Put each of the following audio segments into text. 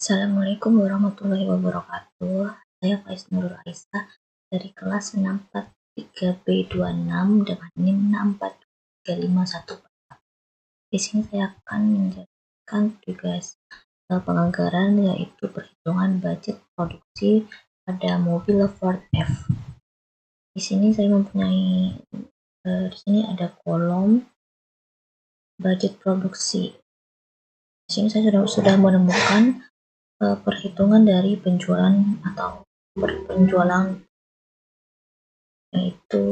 Assalamualaikum warahmatullahi wabarakatuh. Saya Faiz Nurul Aisyah dari kelas 643B26 dengan NIM 64351. Di sini saya akan menjelaskan tugas penganggaran, yaitu perhitungan budget produksi pada mobil Ford F. Di sini saya mempunyai di sini ada kolom budget produksi. Di sini saya sudah menemukan perhitungan dari penjualan atau penjualan, yaitu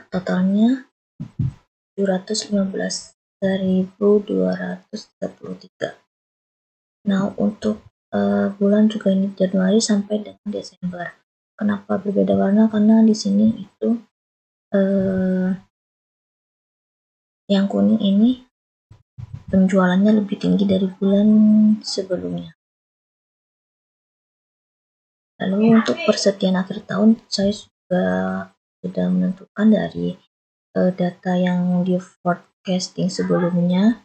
totalnya 715.233. Nah, untuk bulan juga ini Januari sampai dengan Desember. Kenapa berbeda warna? Karena di sini itu yang kuning ini penjualannya lebih tinggi dari bulan sebelumnya. Lalu untuk persediaan akhir tahun, saya sudah menentukan dari data yang di forecasting sebelumnya,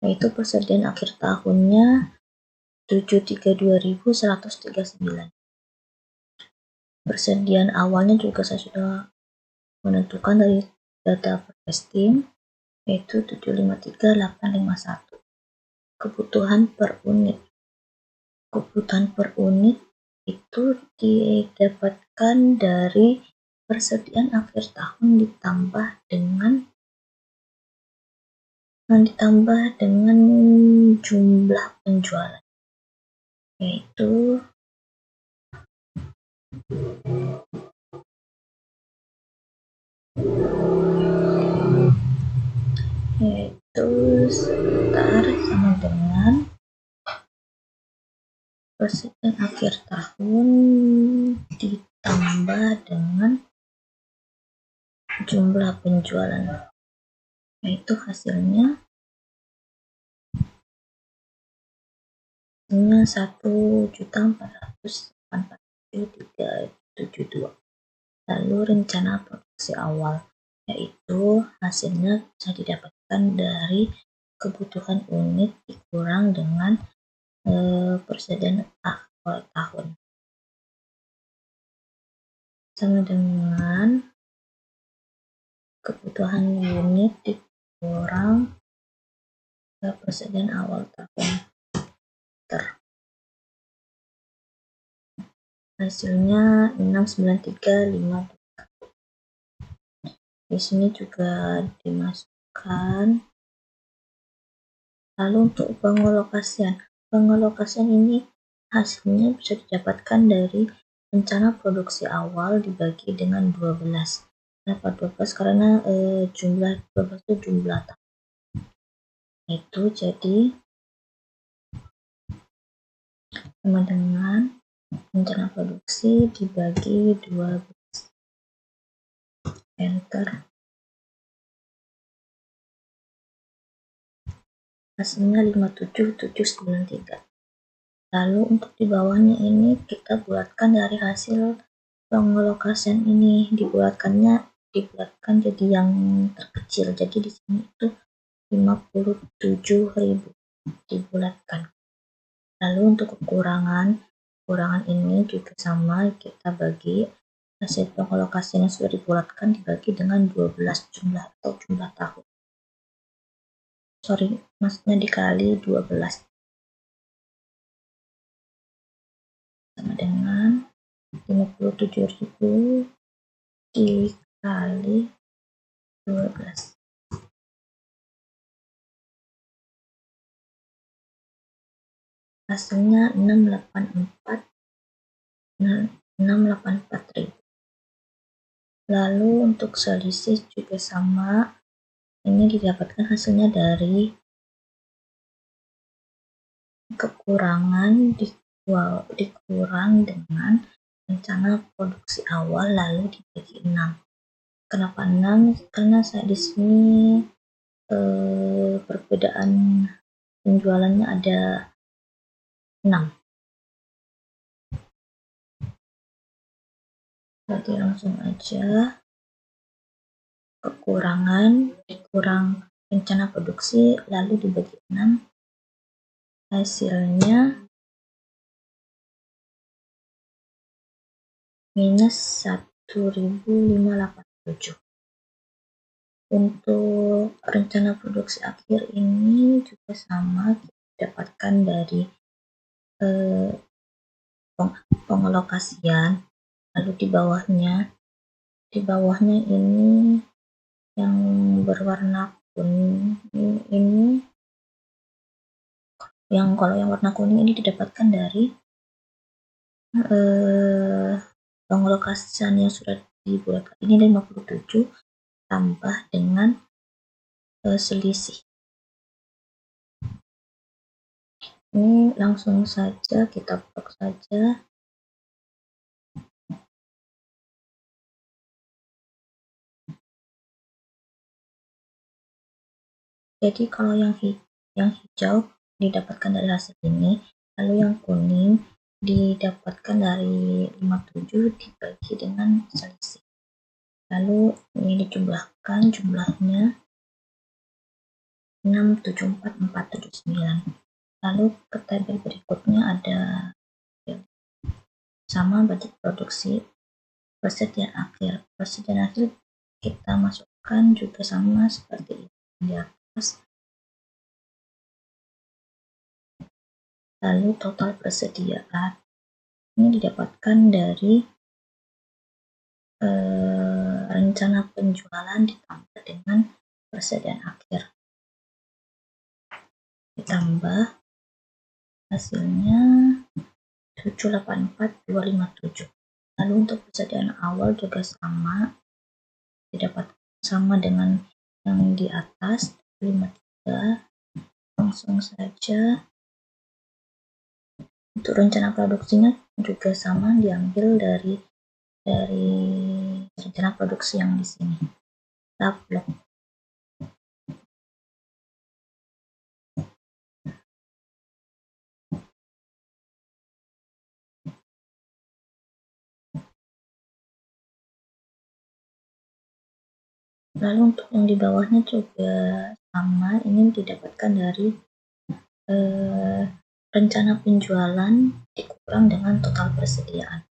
yaitu persediaan akhir tahunnya 732.139. Persediaan awalnya juga saya sudah menentukan dari data forecasting, yaitu 753.851. Kebutuhan per unit itu didapatkan dari persediaan akhir tahun ditambah dengan jumlah penjualan, yaitu sama dengan persediaan akhir tahun ditambah dengan jumlah penjualan, yaitu hasilnya 1.484.372. Lalu rencana produksi awal, yaitu hasilnya bisa didapatkan dari kebutuhan unit dikurang dengan persediaan awal tahun, sama dengan kebutuhan unit dikurang persediaan awal tahun. Hasilnya 693.521. Di sini juga dimasukkan. Lalu untuk pengelokasian ini hasilnya bisa didapatkan dari rencana produksi awal dibagi dengan 12. Kenapa 12? Karena jumlah 12 itu jumlah tahun. Itu jadi sama dengan rencana produksi dibagi 12. Enter. Hasilnya 57.793. Lalu untuk di bawahnya ini kita bulatkan dari hasil pengelokasian ini, dibulatkan jadi yang terkecil. Jadi di sini itu 57.000 dibulatkan. Lalu untuk kekurangan ini juga sama, kita bagi hasil pengelokasian yang sudah dibulatkan dibagi dengan 12 jumlah tahun. Maksudnya dikali 12. Sama dengan 57.000 dikali 12. Hasilnya 684.000. Lalu untuk selisih juga sama, ini didapatkan hasilnya dari kekurangan dikurang dengan rencana produksi awal lalu dibagi 6. Kenapa 6? Karena saya di sini perbedaan penjualannya ada 6. Berarti langsung aja kekurangan dikurang rencana produksi lalu dibagi 6, hasilnya minus 1.587. Untuk rencana produksi akhir ini juga sama, didapatkan dari pengelokasian. Lalu di bawahnya ini yang berwarna kuning ini, kalau yang warna kuning ini didapatkan dari pengelokasian yang sudah dibuat ini 57 tambah dengan selisih. Ini langsung saja kita blok saja. Jadi kalau yang hijau didapatkan dari hasil ini, lalu yang kuning didapatkan dari 57 dibagi dengan selisih. Lalu ini dijumlahkan, jumlahnya 674.479. Lalu ke tabel berikutnya ada sama budget produksi, persediaan akhir. Persediaan akhir kita masukkan juga sama seperti di atas. Lalu total persediaan ini didapatkan dari rencana penjualan ditambah dengan persediaan akhir, ditambah hasilnya 784.257. Lalu untuk persediaan awal juga sama, didapat sama dengan yang di atas 53. Langsung saja. Untuk rencana produksinya juga sama, diambil dari rencana produksi yang di sini. Kita blok. Lalu untuk yang di bawahnya juga sama, ini didapatkan dari rencana penjualan dikurang dengan total persediaan.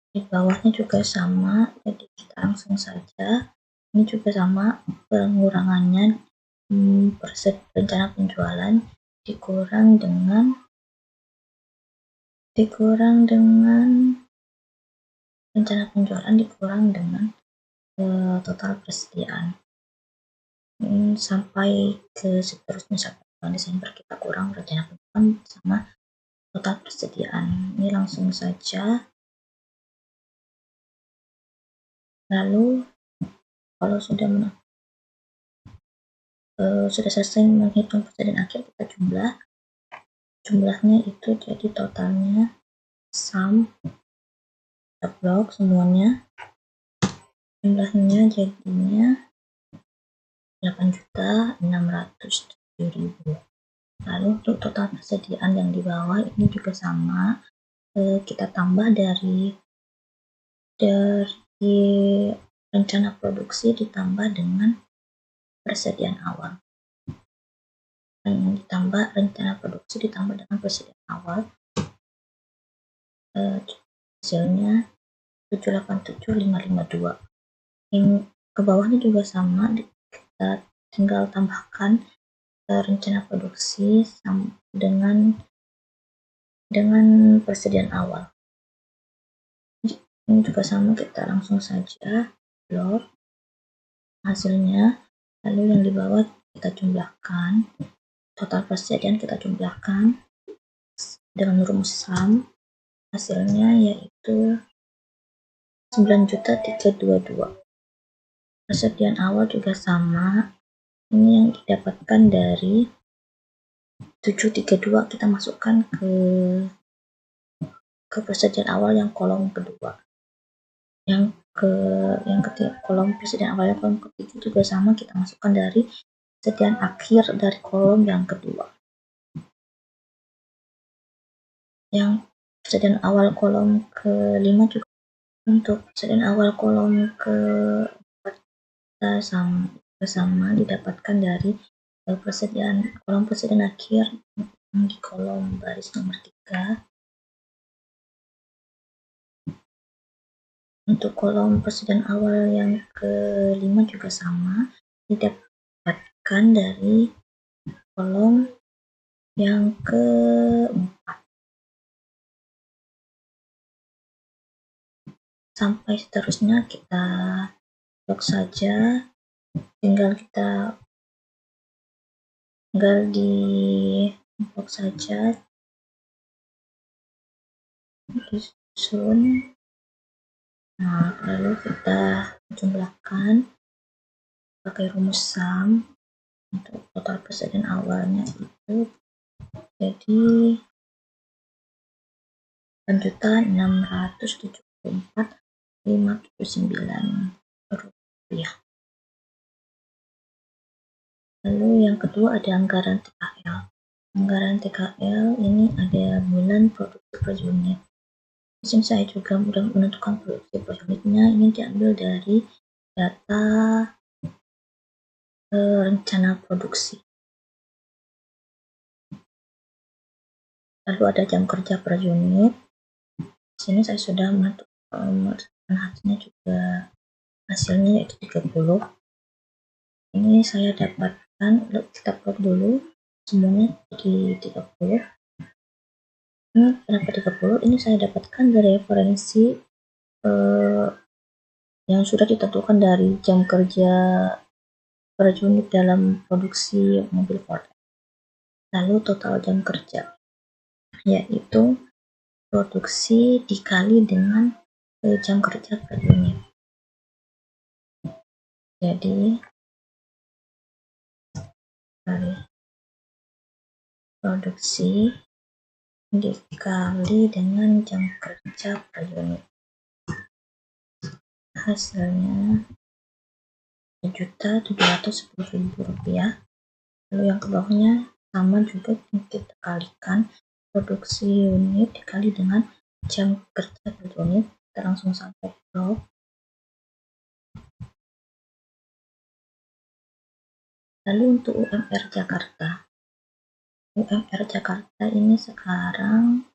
Di bawahnya juga sama, jadi kita langsung saja. Ini juga sama, pengurangannya rencana penjualan dikurang dengan rencana penjualan dikurang dengan total persediaan. Sampai ke seterusnya, sampai bulan Desember kita kurang rencana penjualan sama total persediaan. Ini langsung saja. Lalu kalau sudah selesai menghitung persediaan akhir, kita jumlahnya itu jadi totalnya sum blok semuanya, jumlahnya jadinya 8.607.000. Lalu untuk total persediaan yang di bawah ini juga sama, kita tambah dari rencana produksi ditambah dengan persediaan awal. Ditambah rencana produksi ditambah dengan persediaan awal, hasilnya 787.552. Yang ke bawahnya juga sama, kita tinggal tambahkan rencana produksi dengan persediaan awal. Ini juga sama, kita langsung saja blok hasilnya. Lalu yang di bawah kita jumlahkan, total persediaan kita jumlahkan dengan rumus sum, hasilnya yaitu 9.322. Persediaan awal juga sama, ini yang didapatkan dari 732, kita masukkan ke persediaan awal yang kolom kedua. Yang ketiga, kolom persediaan awal yang kolom ketiga juga sama, kita masukkan dari persediaan akhir dari kolom yang kedua. Yang persediaan awal kolom kelima juga, untuk persediaan awal kolom keempat sama didapatkan dari kolom persediaan akhir di kolom baris nomor 3. Untuk kolom persediaan awal yang kelima juga sama, didapatkan dari kolom yang keempat. Sampai seterusnya kita blok saja, tinggal di blok saja, disusun. Nah, lalu kita jumlahkan pakai rumus sum. Untuk total persediaan awalnya itu jadi 8.674.579 rupiah. Lalu yang kedua ada anggaran TKL. Anggaran TKL ini ada bulan produksi per unit. Di sini saya juga mudah menentukan produksi per unitnya. Ini diambil dari data rencana produksi. Lalu ada jam kerja per unit. Di sini saya sudah menentukan hasilnya yaitu 30. Ini saya dapatkan, kita plot dulu semuanya di 30. Ini kenapa 30? Ini saya dapatkan dari referensi yang sudah ditentukan dari jam kerja per unit dalam produksi mobil Ford. Lalu total jam kerja yaitu produksi dikali dengan jam kerja per unit. Jadi dari produksi dikali dengan jam kerja per unit, hasilnya Rp1.710.000. Lalu yang ke bawahnya sama juga, kita kalikan produksi unit dikali dengan jam kerja per unit. Kita langsung sampai blok. Lalu untuk UMR Jakarta ini sekarang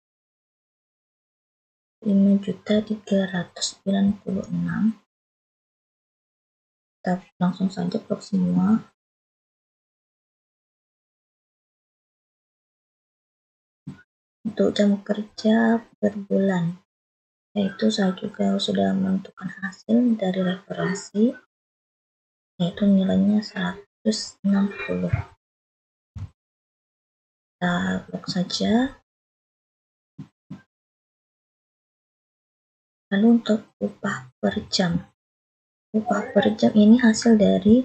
5.396.000. Kita langsung saja blok semua. Untuk jam kerja per bulan, yaitu saya juga sudah menentukan hasil dari referensi, yaitu nilainya 160. Kita blok saja. Lalu untuk upah per jam ini hasil dari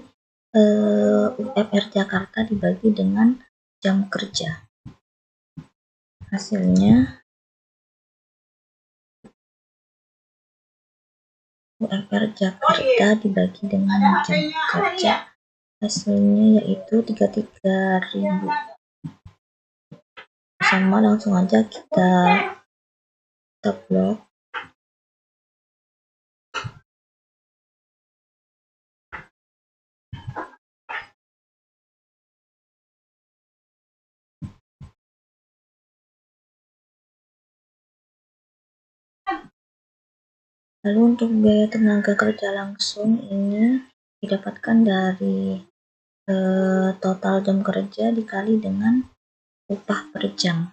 UMR Jakarta dibagi dengan jam kerja. Hasilnya UMR Jakarta dibagi dengan jam kerja, hasilnya yaitu 33.000. Sama, langsung aja kita blok. Lalu untuk biaya tenaga kerja langsung ini didapatkan dari total jam kerja dikali dengan upah per jam,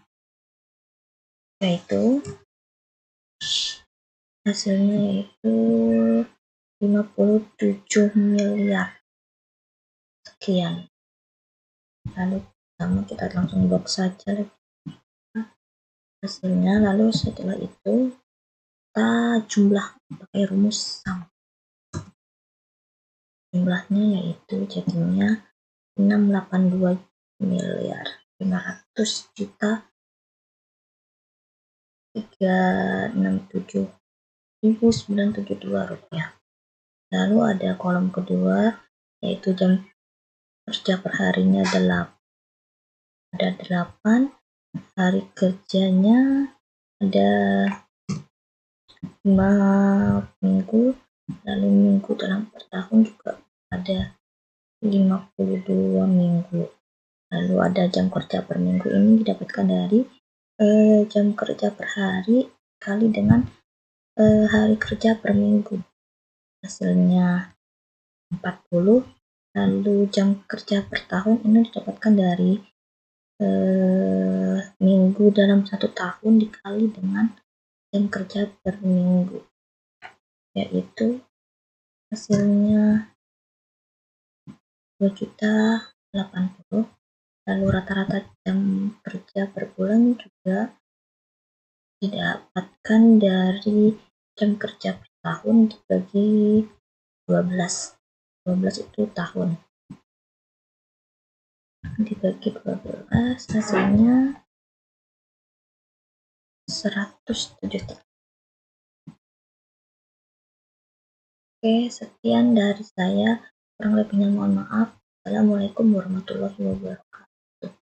yaitu hasilnya yaitu 57 miliar sekian. Lalu pertama kita langsung blok saja hasilnya. Lalu setelah itu kita jumlah pakai rumus sum. Jumlahnya yaitu jadinya 682.500.367.972 rupiah. Lalu ada kolom kedua yaitu jam kerja per harinya ada 8, hari kerjanya ada 5 minggu, lalu minggu dalam per tahun juga ada 52 minggu. Lalu ada jam kerja per minggu, ini didapatkan dari jam kerja per hari kali dengan hari kerja per minggu, hasilnya 40, lalu jam kerja per tahun ini didapatkan dari minggu dalam 1 tahun dikali dengan jam kerja per minggu, yaitu hasilnya 2.080.000. Lalu rata-rata jam kerja per bulan juga didapatkan dari jam kerja per tahun dibagi 12. 12 itu tahun. Dibagi 12 hasilnya 107. Oke, sekian dari saya. Kurang lebihnya mohon maaf. Assalamualaikum warahmatullahi wabarakatuh.